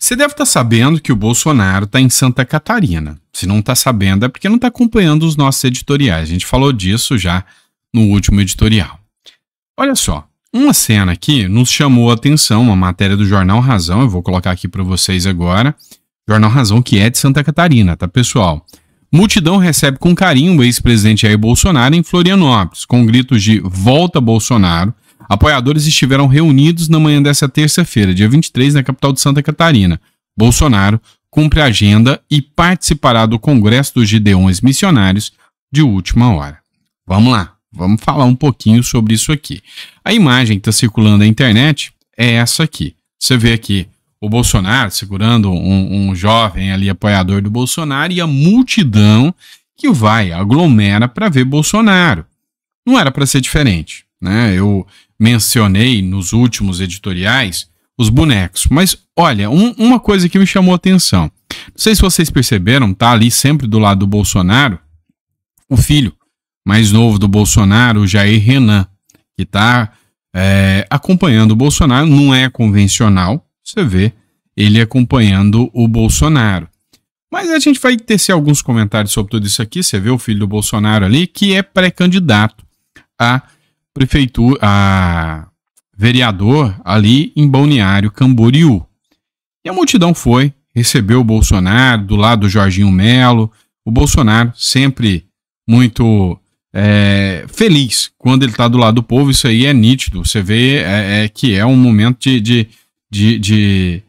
Você deve estar sabendo que o Bolsonaro está em Santa Catarina. Se não está sabendo, é porque não está acompanhando os nossos editoriais. A gente falou disso já no último editorial. Olha só, uma cena aqui nos chamou a atenção, uma matéria do Jornal Razão, eu vou colocar aqui para vocês agora. Jornal Razão, que é de Santa Catarina, tá, pessoal? Multidão recebe com carinho o ex-presidente Jair Bolsonaro em Florianópolis, com gritos de "Volta Bolsonaro". Apoiadores estiveram reunidos na manhã dessa terça-feira, dia 23, na capital de Santa Catarina. Bolsonaro cumpre a agenda e participará do Congresso dos Gideões Missionários de última hora. Vamos lá, vamos falar um pouquinho sobre isso aqui. A imagem que está circulando na internet é essa aqui. Você vê aqui o Bolsonaro segurando um jovem ali apoiador do Bolsonaro e a multidão que vai, aglomera para ver Bolsonaro. Não era para ser diferente, né? Eu mencionei nos últimos editoriais os bonecos, mas olha, uma coisa que me chamou a atenção. Não sei se vocês perceberam, tá ali sempre do lado do Bolsonaro, o filho mais novo do Bolsonaro, o Jair Renan, que está acompanhando o Bolsonaro. Não é convencional, você vê ele acompanhando o Bolsonaro. Mas a gente vai tecer alguns comentários sobre tudo isso aqui. Você vê o filho do Bolsonaro ali, que é pré-candidato a prefeitura, a vereador ali em Balneário Camboriú. E a multidão foi, recebeu o Bolsonaro do lado do Jorginho Melo. O Bolsonaro sempre muito feliz quando ele está do lado do povo. Isso aí é nítido. Você vê que é um momento de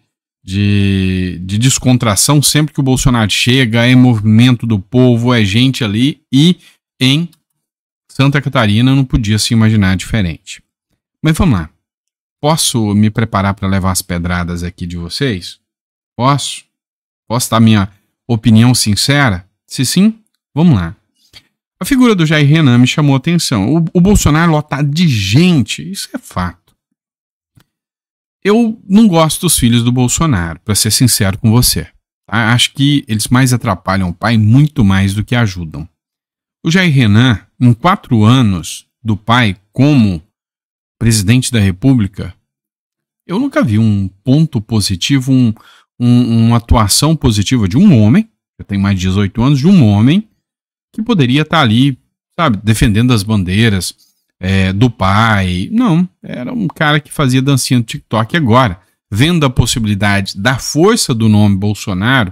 descontração sempre que o Bolsonaro chega, é movimento do povo, é gente ali, e em Santa Catarina não podia se imaginar diferente. Mas vamos lá. Posso me preparar para levar as pedradas aqui de vocês? Posso? Posso dar minha opinião sincera? Se sim, vamos lá. A figura do Jair Renan me chamou a atenção. O Bolsonaro lotado de gente, isso é fato. Eu não gosto dos filhos do Bolsonaro, para ser sincero com você. Tá? Acho que eles mais atrapalham o pai muito mais do que ajudam. O Jair Renan, em 4 anos do pai como presidente da República, eu nunca vi um ponto positivo, uma atuação positiva de um homem, que tem mais de 18 anos, de um homem que poderia estar ali, sabe, defendendo as bandeiras do pai. Não, era um cara que fazia dancinha no TikTok. Agora, vendo a possibilidade da força do nome Bolsonaro,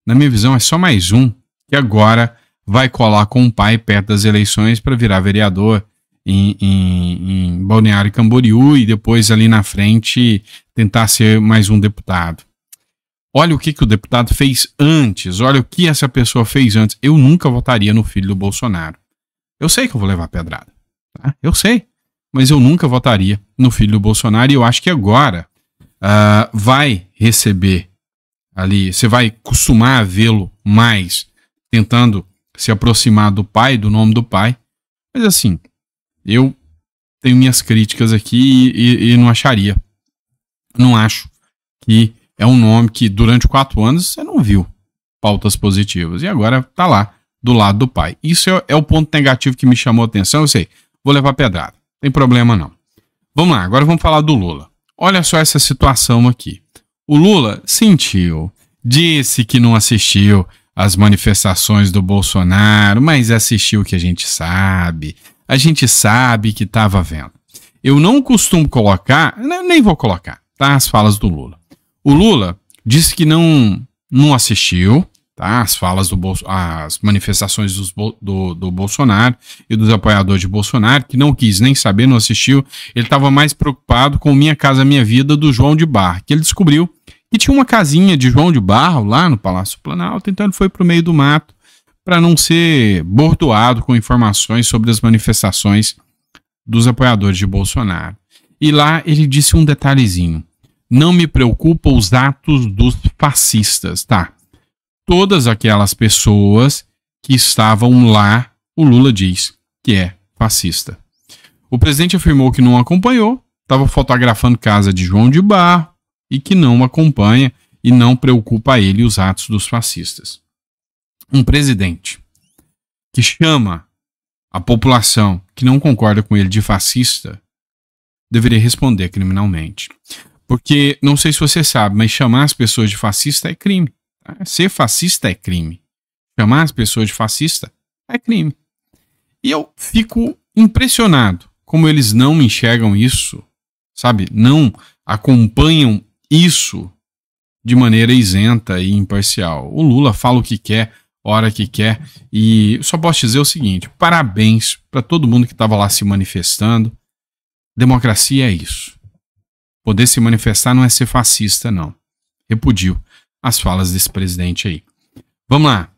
na minha visão é só mais um que agora vai colar com o pai perto das eleições para virar vereador em Balneário Camboriú e depois ali na frente tentar ser mais um deputado. Olha o que o deputado fez antes, olha o que essa pessoa fez antes. Eu nunca votaria no filho do Bolsonaro. Eu sei que eu vou levar pedrada, tá? Eu sei, mas eu nunca votaria no filho do Bolsonaro, e eu acho que agora vai receber ali, você vai costumar vê-lo mais tentando se aproximar do pai, do nome do pai. Mas assim, eu tenho minhas críticas aqui e não acharia. Não acho que é um nome que durante 4 anos você não viu pautas positivas. E agora tá lá, do lado do pai. Isso é o ponto negativo que me chamou a atenção. Eu sei, vou levar pedrada. Não tem problema não. Vamos lá, agora vamos falar do Lula. Olha só essa situação aqui. O Lula sentiu, disse que não assistiu as manifestações do Bolsonaro, mas assistiu o que a gente sabe. A gente sabe que estava vendo. Eu não costumo colocar, nem vou colocar, tá, as falas do Lula. O Lula disse que não assistiu, tá, as falas as manifestações do Bolsonaro e dos apoiadores de Bolsonaro, que não quis nem saber, não assistiu. Ele estava mais preocupado com Minha Casa Minha Vida, do João de Barro, que ele descobriu que tinha uma casinha de João de Barro lá no Palácio Planalto, então ele foi para o meio do mato para não ser bordoado com informações sobre as manifestações dos apoiadores de Bolsonaro. E lá ele disse um detalhezinho: não me preocupa os atos dos fascistas, tá? Todas aquelas pessoas que estavam lá, o Lula diz que é fascista. O presidente afirmou que não acompanhou, estava fotografando casa de João de Barro e que não acompanha e não preocupa a ele os atos dos fascistas. Um presidente que chama a população que não concorda com ele de fascista deveria responder criminalmente. Porque, não sei se você sabe, mas chamar as pessoas de fascista é crime. Tá? Ser fascista é crime. Chamar as pessoas de fascista é crime. E eu fico impressionado como eles não enxergam isso, sabe? Não acompanham isso de maneira isenta e imparcial. O Lula fala o que quer, hora que quer, e eu só posso dizer o seguinte: parabéns para todo mundo que estava lá se manifestando. Democracia é isso. Poder se manifestar não é ser fascista, não. Repudio as falas desse presidente aí. Vamos lá.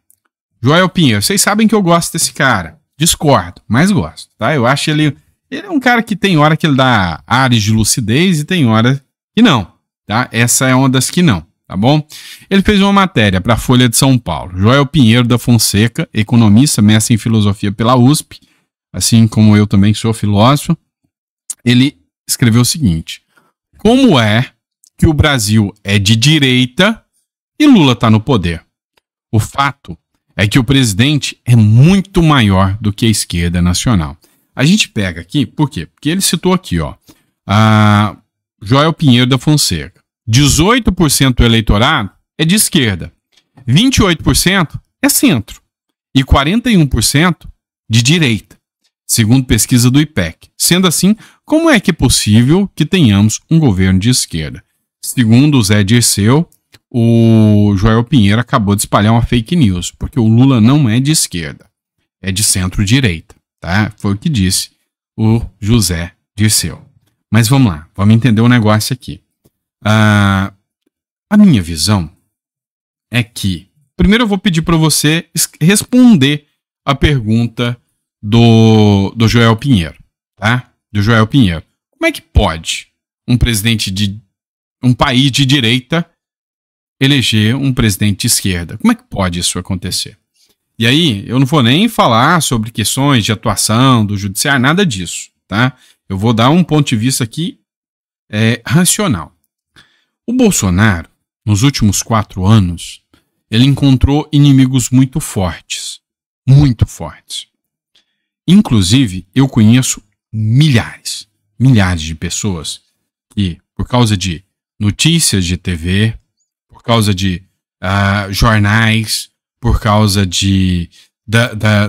Joel Pinheiro, vocês sabem que eu gosto desse cara. Discordo, mas gosto, tá? Eu acho ele é um cara que tem hora que ele dá ares de lucidez e tem hora que não, tá? Essa é uma das que não, tá bom? Ele fez uma matéria para a Folha de São Paulo. Joel Pinheiro da Fonseca, economista, mestre em filosofia pela USP, assim como eu também sou filósofo. Ele escreveu o seguinte: como é que o Brasil é de direita e Lula está no poder? O fato é que o presidente é muito maior do que a esquerda nacional. A gente pega aqui, por quê? Porque ele citou aqui, ó, a Joel Pinheiro da Fonseca. 18% do eleitorado é de esquerda, 28% é centro e 41% de direita, segundo pesquisa do IPEC. Sendo assim, como é que é possível que tenhamos um governo de esquerda? Segundo o Zé Dirceu, o Joel Pinheiro acabou de espalhar uma fake news, porque o Lula não é de esquerda, é de centro-direita, tá? Foi o que disse o José Dirceu. Mas vamos lá, vamos entender o negócio aqui. A minha visão é que, primeiro eu vou pedir para você responder a pergunta do Joel Pinheiro, tá? Do Joel Pinheiro. Como é que pode um presidente de um país de direita eleger um presidente de esquerda? Como é que pode isso acontecer? E aí, eu não vou nem falar sobre questões de atuação do judiciário, nada disso, tá? Eu vou dar um ponto de vista aqui racional. O Bolsonaro, nos últimos 4 anos, ele encontrou inimigos muito fortes. Muito fortes. Inclusive, eu conheço milhares de pessoas que, por causa de notícias de TV, por causa de jornais, por causa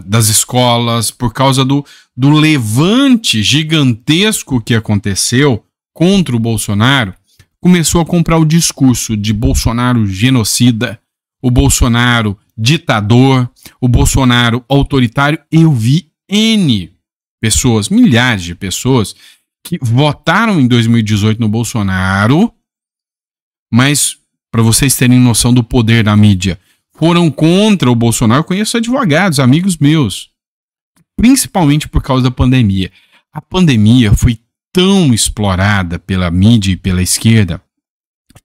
das escolas, por causa do levante gigantesco que aconteceu contra o Bolsonaro, começou a comprar o discurso de Bolsonaro genocida, o Bolsonaro ditador, o Bolsonaro autoritário. Eu vi N pessoas, milhares de pessoas, que votaram em 2018 no Bolsonaro, mas, para vocês terem noção do poder da mídia, foram contra o Bolsonaro. Eu conheço advogados, amigos meus, principalmente por causa da pandemia. A pandemia foi tão explorada pela mídia e pela esquerda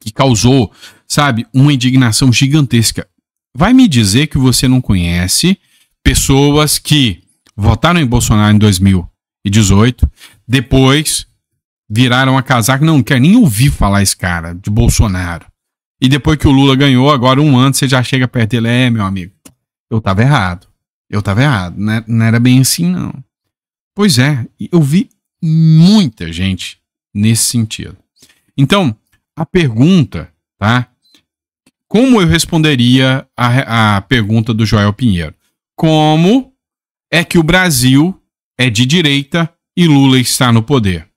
que causou, sabe, uma indignação gigantesca. Vai me dizer que você não conhece pessoas que votaram em Bolsonaro em 2018, depois viraram a casaca, não quer nem ouvir falar esse cara, de Bolsonaro. E depois que o Lula ganhou, agora um ano, você já chega perto dele, meu amigo, eu tava errado, não era bem assim, não. Pois é, eu vi muita gente nesse sentido. Então, a pergunta, tá? Como eu responderia a pergunta do Joel Pinheiro? Como é que o Brasil é de direita e Lula está no poder?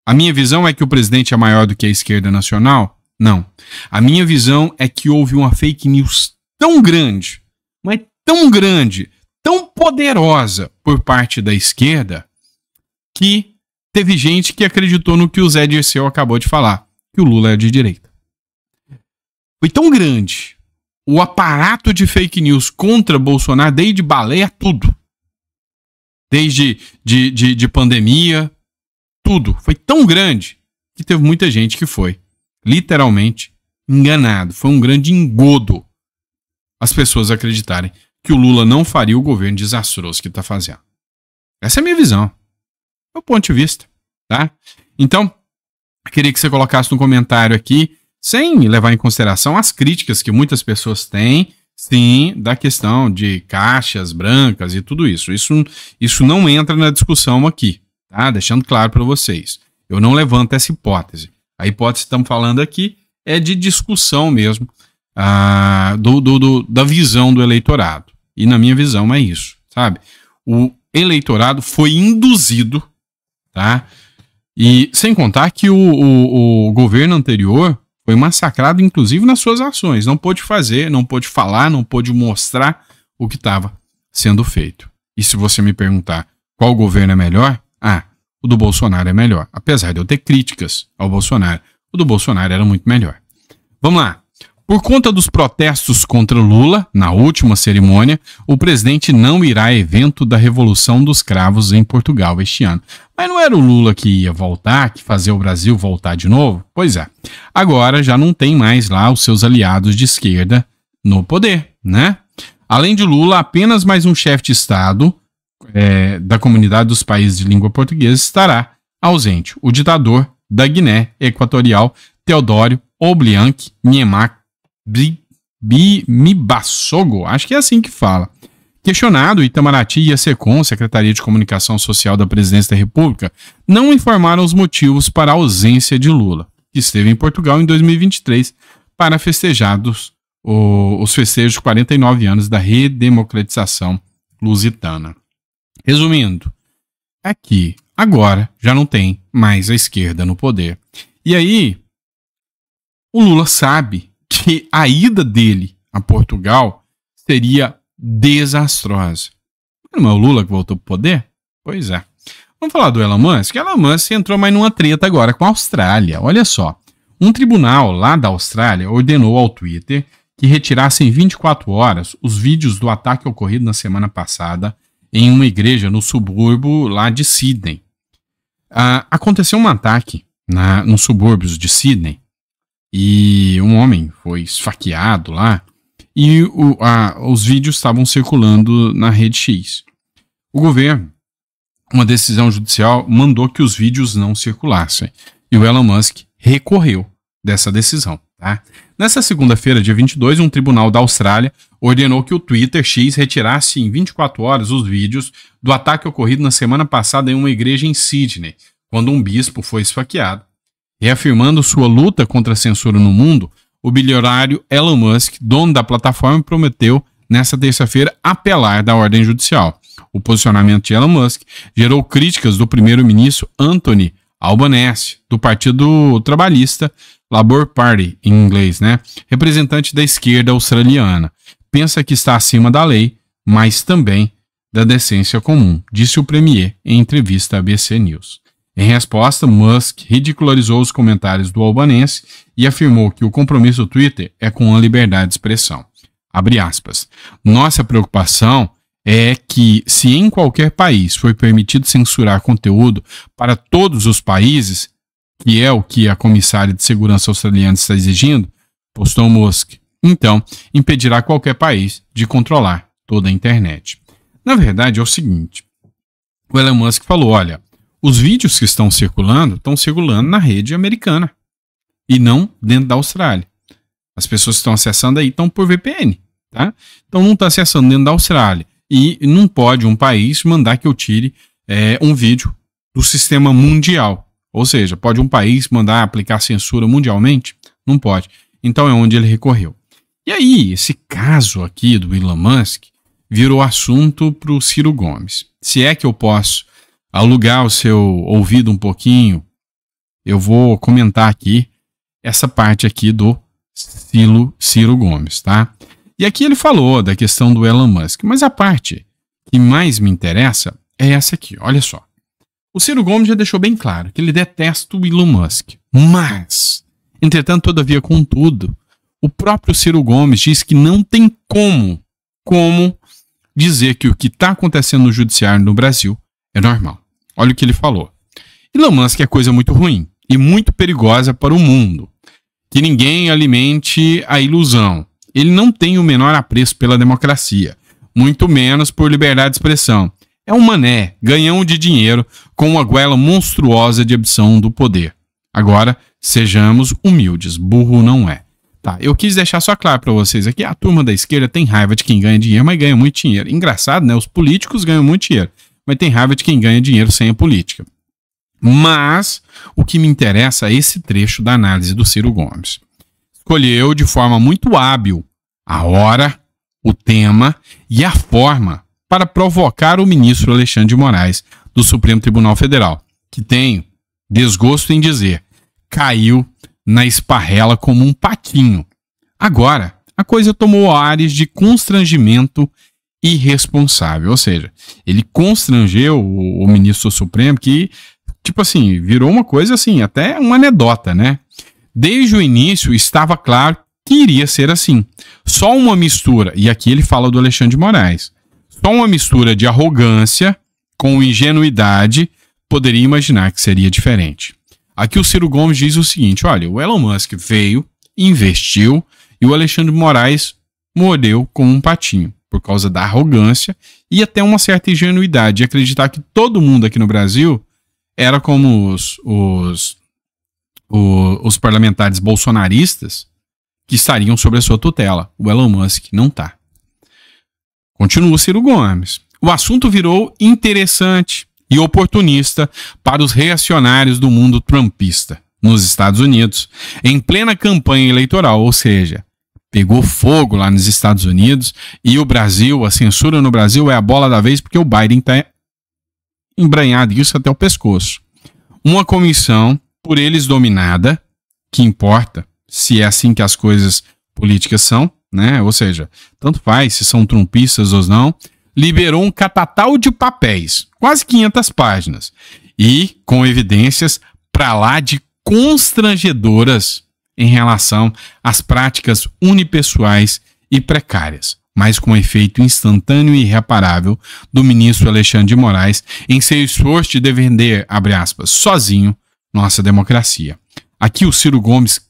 A minha visão é que o presidente é maior do que a esquerda nacional? Não. A minha visão é que houve uma fake news tão grande, mas tão grande, tão poderosa por parte da esquerda, que teve gente que acreditou no que o Zé Dirceu acabou de falar, que o Lula é de direita. Foi tão grande o aparato de fake news contra Bolsonaro, desde baleia, tudo. Desde de pandemia, tudo. Foi tão grande que teve muita gente que foi, literalmente, enganado. Foi um grande engodo as pessoas acreditarem que o Lula não faria o governo desastroso que está fazendo. Essa é a minha visão. Meu ponto de vista, tá? Então, queria que você colocasse no comentário aqui, sem levar em consideração as críticas que muitas pessoas têm, sim, da questão de caixas brancas e tudo isso. Isso não entra na discussão aqui, tá? Deixando claro para vocês. Eu não levanto essa hipótese. A hipótese que estamos falando aqui é de discussão mesmo da visão do eleitorado. E na minha visão é isso, sabe? O eleitorado foi induzido, tá? E sem contar que o governo anterior foi massacrado, inclusive, nas suas ações. Não pôde fazer, não pôde falar, não pôde mostrar o que estava sendo feito. E se você me perguntar qual governo é melhor, o do Bolsonaro é melhor. Apesar de eu ter críticas ao Bolsonaro, o do Bolsonaro era muito melhor. Vamos lá. Por conta dos protestos contra Lula, na última cerimônia, o presidente não irá a evento da Revolução dos Cravos em Portugal este ano. Mas não era o Lula que ia voltar, que fazia o Brasil voltar de novo? Pois é. Agora já não tem mais lá os seus aliados de esquerda no poder, né? Além de Lula, apenas mais um chefe de Estado da comunidade dos países de língua portuguesa estará ausente. O ditador da Guiné Equatorial, Teodoro Obiang Nguema Mibassogo, acho que é assim que fala. Questionado, Itamaraty e a SECOM, Secretaria de Comunicação Social da Presidência da República, não informaram os motivos para a ausência de Lula, que esteve em Portugal em 2023 para festejados os festejos de 49 anos da redemocratização lusitana. Resumindo, aqui, agora, já não tem mais a esquerda no poder. E aí, o Lula sabe que a ida dele a Portugal seria desastrosa. Não é o Lula que voltou para o poder? Pois é. Vamos falar do Elon Musk? Elon Musk entrou mais numa treta agora com a Austrália. Olha só. Um tribunal lá da Austrália ordenou ao Twitter que retirasse em 24 horas os vídeos do ataque ocorrido na semana passada em uma igreja no subúrbio lá de Sydney. Aconteceu um ataque nos subúrbios de Sydney e um homem foi esfaqueado lá e os vídeos estavam circulando na rede X. O governo, uma decisão judicial, mandou que os vídeos não circulassem e o Elon Musk recorreu dessa decisão. Tá? Nessa segunda-feira, dia 22, um tribunal da Austrália ordenou que o Twitter X retirasse em 24 horas os vídeos do ataque ocorrido na semana passada em uma igreja em Sydney, quando um bispo foi esfaqueado. Reafirmando sua luta contra a censura no mundo, o bilionário Elon Musk, dono da plataforma, prometeu, nesta terça-feira, apelar da ordem judicial. O posicionamento de Elon Musk gerou críticas do primeiro-ministro Anthony Albanese, do Partido Trabalhista, Labour Party, em inglês, né? Representante da esquerda australiana. Pensa que está acima da lei, mas também da decência comum, disse o premier em entrevista à ABC News. Em resposta, Musk ridicularizou os comentários do Albanese e afirmou que o compromisso do Twitter é com a liberdade de expressão. Abre aspas. Nossa preocupação é que, se em qualquer país for permitido censurar conteúdo para todos os países, que é o que a comissária de segurança australiana está exigindo, postou Musk, então impedirá qualquer país de controlar toda a internet. Na verdade é o seguinte, o Elon Musk falou, olha, os vídeos que estão circulando na rede americana e não dentro da Austrália. As pessoas que estão acessando aí estão por VPN, tá? Então não está acessando dentro da Austrália e não pode um país mandar que eu tire um vídeo do sistema mundial. Ou seja, pode um país mandar aplicar censura mundialmente? Não pode. Então é onde ele recorreu. E aí, esse caso aqui do Elon Musk virou assunto para o Ciro Gomes. Se é que eu posso alugar o seu ouvido um pouquinho, eu vou comentar aqui essa parte aqui do Ciro Gomes, tá? E aqui ele falou da questão do Elon Musk, mas a parte que mais me interessa é essa aqui, olha só. O Ciro Gomes já deixou bem claro que ele detesta o Elon Musk, mas, entretanto, todavia, contudo, o próprio Ciro Gomes diz que não tem como dizer que o que está acontecendo no judiciário no Brasil é normal. Olha o que ele falou. Elon Musk é coisa muito ruim e muito perigosa para o mundo. Que ninguém alimente a ilusão. Ele não tem o menor apreço pela democracia, muito menos por liberdade de expressão. É um mané, ganhão de dinheiro com uma goela monstruosa de ambição do poder. Agora, sejamos humildes, burro não é. Tá, eu quis deixar só claro para vocês aqui, a turma da esquerda tem raiva de quem ganha dinheiro, mas ganha muito dinheiro. Engraçado, né? Os políticos ganham muito dinheiro, mas tem raiva de quem ganha dinheiro sem a política. Mas o que me interessa é esse trecho da análise do Ciro Gomes. Escolheu de forma muito hábil a hora, o tema e a forma para provocar o ministro Alexandre de Moraes do Supremo Tribunal Federal, que tenho desgosto em dizer, caiu na esparrela como um patinho. Agora, a coisa tomou ares de constrangimento irresponsável, ou seja, ele constrangeu o ministro do Supremo que, tipo assim, virou uma coisa assim, até uma anedota, né? Desde o início estava claro que iria ser assim. Só uma mistura, e aqui ele fala do Alexandre de Moraes, só uma mistura de arrogância com ingenuidade poderia imaginar que seria diferente. Aqui o Ciro Gomes diz o seguinte, olha, o Elon Musk veio, investiu, e o Alexandre de Moraes mordeu como um patinho, por causa da arrogância e até uma certa ingenuidade de acreditar que todo mundo aqui no Brasil era como os parlamentares bolsonaristas que estariam sob a sua tutela. O Elon Musk não está. Continua o Ciro Gomes. O assunto virou interessante e oportunista para os reacionários do mundo trumpista nos Estados Unidos, em plena campanha eleitoral, ou seja, pegou fogo lá nos Estados Unidos e o Brasil, a censura no Brasil é a bola da vez porque o Biden está embranhado isso até o pescoço. Uma comissão por eles dominada, que importa se é assim que as coisas políticas são, né? Ou seja, tanto faz se são trumpistas ou não, liberou um catatal de papéis, quase 500 páginas, e com evidências para lá de constrangedoras em relação às práticas unipessoais e precárias, mas com efeito instantâneo e irreparável do ministro Alexandre de Moraes em seu esforço de defender, abre aspas, sozinho, nossa democracia. Aqui o Ciro Gomes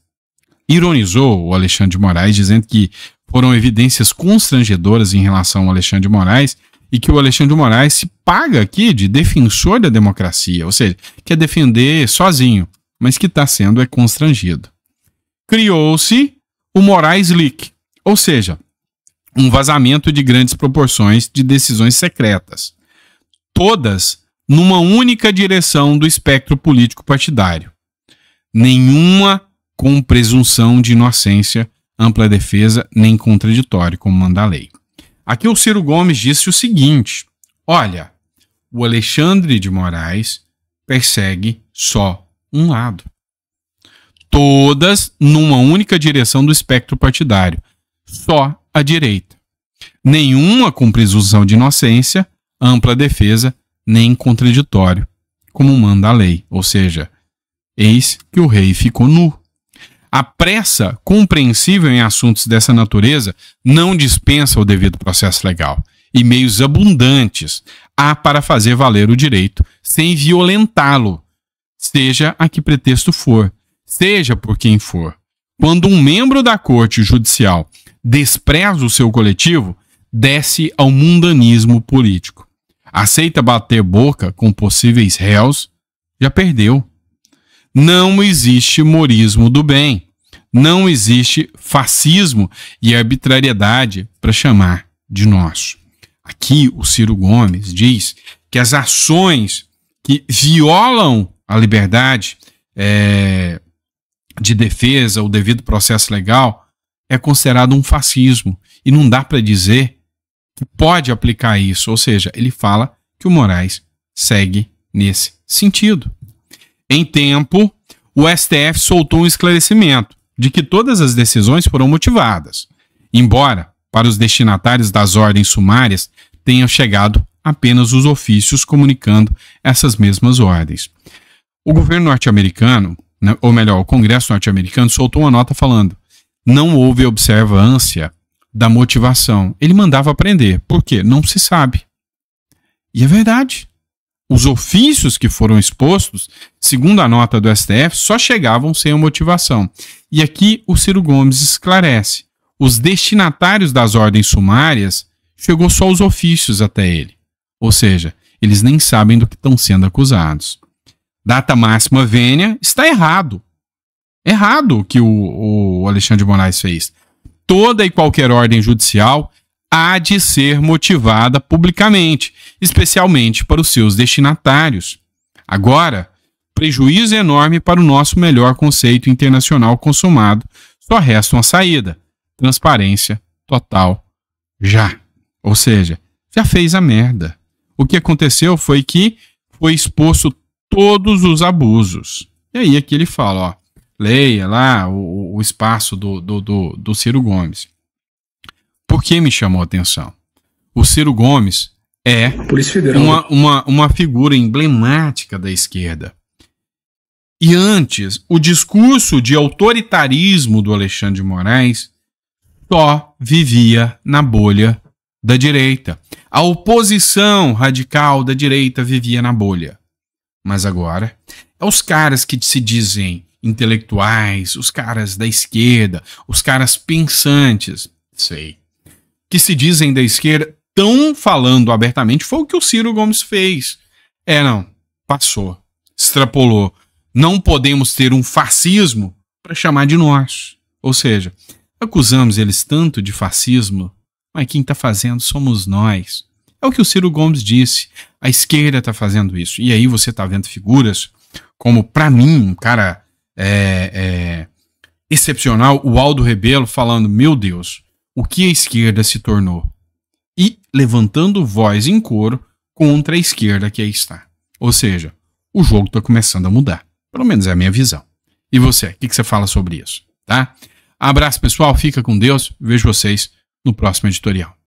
ironizou o Alexandre de Moraes, dizendo que foram evidências constrangedoras em relação ao Alexandre de Moraes e que o Alexandre de Moraes se paga aqui de defensor da democracia, ou seja, quer defender sozinho, mas que está sendo constrangido. Criou-se o Moraes Leak, ou seja, um vazamento de grandes proporções de decisões secretas, todas numa única direção do espectro político partidário. Nenhuma com presunção de inocência, ampla defesa, nem contraditório, como manda a lei. Aqui o Ciro Gomes disse o seguinte, olha, o Alexandre de Moraes persegue só um lado. Todas numa única direção do espectro partidário, só a direita. Nenhuma com presunção de inocência, ampla defesa, nem contraditório, como manda a lei. Ou seja, eis que o rei ficou nu. A pressa compreensível em assuntos dessa natureza não dispensa o devido processo legal e meios abundantes há para fazer valer o direito sem violentá-lo, seja a que pretexto for, seja por quem for. Quando um membro da corte judicial despreza o seu coletivo, desce ao mundanismo político. Aceita bater boca com possíveis réus, já perdeu. Não existe morismo do bem. Não existe fascismo e arbitrariedade para chamar de nosso. Aqui o Ciro Gomes diz que as ações que violam a liberdade de defesa, o devido processo legal, é considerado um fascismo. E não dá para dizer que pode aplicar isso. Ou seja, ele fala que o Moraes segue nesse sentido. Em tempo, o STF soltou um esclarecimento de que todas as decisões foram motivadas, embora para os destinatários das ordens sumárias tenham chegado apenas os ofícios comunicando essas mesmas ordens. O governo norte-americano, ou melhor, o Congresso norte-americano soltou uma nota falando: não houve observância da motivação. Ele mandava prender. Por quê? Não se sabe. E é verdade. Os ofícios que foram expostos, segundo a nota do STF, só chegavam sem a motivação. E aqui o Ciro Gomes esclarece. Os destinatários das ordens sumárias, chegou só os ofícios até ele. Ou seja, eles nem sabem do que estão sendo acusados. Data máxima vênia, está errado. Errado o que o Alexandre de Moraes fez. Toda e qualquer ordem judicial há de ser motivada publicamente, especialmente para os seus destinatários. Agora, prejuízo enorme para o nosso melhor conceito internacional consumado. Só resta uma saída. Transparência total já. Ou seja, já fez a merda. O que aconteceu foi que foi exposto todos os abusos. E aí aqui ele fala, ó, leia lá o espaço do Ciro Gomes. Por que me chamou a atenção? O Ciro Gomes é uma figura emblemática da esquerda. E antes, o discurso de autoritarismo do Alexandre de Moraes só vivia na bolha da direita. A oposição radical da direita vivia na bolha. Mas agora, é os caras que se dizem intelectuais, os caras da esquerda, os caras pensantes, que se dizem da esquerda, estão falando abertamente. Foi o que o Ciro Gomes fez. Não, passou, extrapolou. Não podemos ter um fascismo para chamar de nós. Ou seja, acusamos eles tanto de fascismo, mas quem está fazendo somos nós. É o que o Ciro Gomes disse. A esquerda está fazendo isso. E aí você está vendo figuras como, para mim, um cara excepcional, o Aldo Rebelo, falando, meu Deus, o que a esquerda se tornou? E levantando voz em coro contra a esquerda que aí está. Ou seja, o jogo está começando a mudar. Pelo menos é a minha visão. E você, o que você fala sobre isso? Tá? Abraço, pessoal. Fica com Deus. Vejo vocês no próximo editorial.